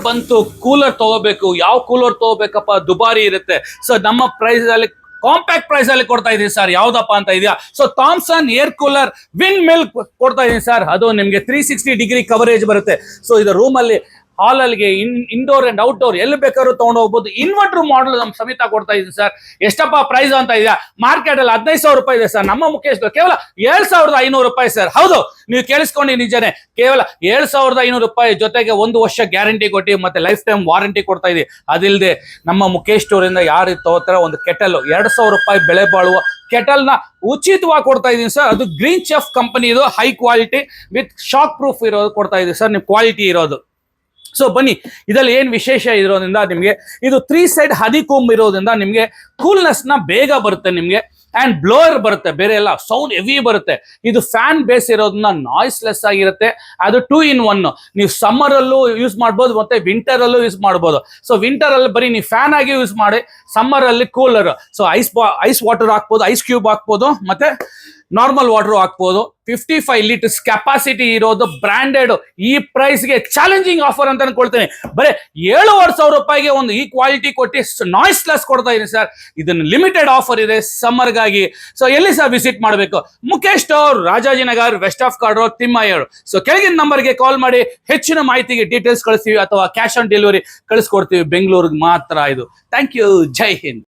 ಬಂತು ಕೂಲರ್ ತಗೋಬೇಕು, ಯಾವ ಕೂಲರ್ ತಗೋಬೇಕಪ್ಪ, ದುಬಾರಿ ಇರುತ್ತೆ. ಸೊ ನಮ್ಮ ಪ್ರೈಸ್ ಅಲ್ಲಿ ಕಾಂಪ್ಯಾಕ್ಟ್ ಪ್ರೈಸ್ ಅಲ್ಲಿ ಕೊಡ್ತಾ ಇದೀನಿ ಸರ್. ಯಾವ್ದಪ್ಪ ಅಂತ ಇದೆಯಾ? So Thomson air cooler wind mill ಕೊಡ್ತಾ ಇದೀನಿ ಸರ್. ಅದು ನಿಮ್ಗೆ 360 ಡಿಗ್ರಿ ಕವರೇಜ್ ಬರುತ್ತೆ. ಸೊ ಇದು ರೂಮ್ ಅಲ್ಲಿ, ಹಾಲ್ ಅಲ್ಲಿಗೆ, ಇಂಡೋರ್ ಅಂಡ್ ಔಟ್ಡೋರ್ ಎಲ್ಲಿ ಬೇಕಾದ್ರೂ ತಗೊಂಡು ಹೋಗ್ಬೋದು. ಇನ್ವರ್ಟರ್ ಮಾಡಲ್ ನಮ್ ಸಮೇತ ಕೊಡ್ತಾ ಇದೀನಿ ಸರ್. ಎಷ್ಟಪ್ಪ ಪ್ರೈಸ್ ಅಂತ ಇದೆಯಾ? ಮಾರ್ಕೆಟ್ ಅಲ್ಲಿ 15,000 ರೂಪಾಯಿ ಇದೆ ಸರ್. ನಮ್ಮ ಮುಖೇಶ್ ಕೇವಲ 7,500 ರೂಪಾಯಿ ಸರ್. ಹೌದು, ನೀವು ಕೇಳಿಸ್ಕೊಂಡು ನಿಜನೇ, ಕೇವಲ 7,500 ರೂಪಾಯಿ ಜೊತೆಗೆ 1 ವರ್ಷ ಗ್ಯಾರಂಟಿ ಕೊಟ್ಟು ಮತ್ತೆ ಲೈಫ್ ಟೈಮ್ ವಾರಂಟಿ ಕೊಡ್ತಾ ಇದೀವಿ. ಅದಿಲ್ಲದೆ ನಮ್ಮ ಮುಖೇಶ್ ಸ್ಟೋರ್ ಇಂದ ಯಾರು ತಗೋತಾರ ಒಂದು ಕೆಟಲ್ 2,000 ರೂಪಾಯಿ ಬೆಲೆ ಬಾಳುವ ಕೆಟಲ್ ನ ಉಚಿತವಾಗಿ ಕೊಡ್ತಾ ಇದೀನಿ ಸರ್. ಅದು ಗ್ರೀನ್ ಚೆಫ್ ಕಂಪನಿ, ಇದು high quality with shock proof ಇರೋದು ಕೊಡ್ತಾ ಇದೀವಿ ಸರ್. ನೀವು ಕ್ವಾಲಿಟಿ ಇರೋದು. ಸೊ ಬನ್ನಿ, ಇದರಲ್ಲಿ ಏನ್ ವಿಶೇಷ ಇರೋದ್ರಿಂದ ನಿಮ್ಗೆ ಇದು 3 ಸೈಡ್ ಹನಿಕೋಮ್ ಇರೋದ್ರಿಂದ ನಿಮ್ಗೆ ಕೂಲ್ನೆಸ್ ನ ಬೇಗ ಬರುತ್ತೆ ನಿಮ್ಗೆ. ಅಂಡ್ ಬ್ಲೋಯರ್ ಬರುತ್ತೆ, ಬೇರೆ ಎಲ್ಲ ಸೌಂಡ್ ಹೆವಿ ಬರುತ್ತೆ. ಇದು ಫ್ಯಾನ್ ಬೇಸ್ ಇರೋದ್ರಿಂದ ನಾಯ್ಸ್ಲೆಸ್ ಆಗಿರುತ್ತೆ. ಅದು 2 in 1. ನೀವು ಸಮ್ಮರ್ ಅಲ್ಲೂ ಯೂಸ್ ಮಾಡ್ಬೋದು ಮತ್ತೆ ವಿಂಟರ್ ಅಲ್ಲೂ ಯೂಸ್ ಮಾಡ್ಬೋದು. ಸೊ ವಿಂಟರ್ ಅಲ್ಲಿ ಬರೀ ನೀವು ಫ್ಯಾನ್ ಆಗಿ ಯೂಸ್ ಮಾಡಿ, ಸಮ್ಮರ್ ಅಲ್ಲಿ ಕೂಲರ್. ಸೊ ಐಸ್ ವಾಟರ್ ಹಾಕ್ಬೋದು, ಐಸ್ ಕ್ಯೂಬ್ ಹಾಕ್ಬೋದು, ಮತ್ತೆ ನಾರ್ಮಲ್ ವಾಟರ್ ಹಾಕ್ಬೋದು. 55 ಲೀಟರ್ಸ್ ಕೆಪಾಸಿಟಿ ಇರೋದು, ಬ್ರಾಂಡೆಡ್. ಈ ಪ್ರೈಸ್ಗೆ ಚಾಲೆಂಜಿಂಗ್ ಆಫರ್ ಅಂತ ಅನ್ಕೊಳ್ತೇನೆ. ಬರೀ 7,500 ರೂಪಾಯಿಗೆ ಒಂದು ಈ ಕ್ವಾಲಿಟಿ ಕೊಟ್ಟು ನಾಯ್ಸ್ಲೆಸ್ ಕೊಡ್ತಾ ಇದೀನಿ ಸರ್. ಇದನ್ನ ಲಿಮಿಟೆಡ್ ಆಫರ್ ಇದೆ ಸಮ್ಮರ್ಗಾಗಿ. ಸೊ ಎಲ್ಲಿ ಸರ್ ವಿಸಿಟ್ ಮಾಡಬೇಕು? Mukesh store, Rajajinagar, west of Chord Road, Thimmaiah. So ಕೆಳಗಿನ ನಂಬರ್ಗೆ ಕಾಲ್ ಮಾಡಿ ಹೆಚ್ಚಿನ ಮಾಹಿತಿಗೆ ಡೀಟೇಲ್ಸ್ ಕಳಿಸ್ತೀವಿ ಅಥವಾ ಕ್ಯಾಶ್ ಆನ್ ಡೆಲಿವರಿ ಕಳಿಸ್ಕೊಡ್ತೀವಿ. ಬೆಂಗಳೂರಿಗೆ ಮಾತ್ರ ಇದು. Thank you. ಜೈ ಹಿಂದ್.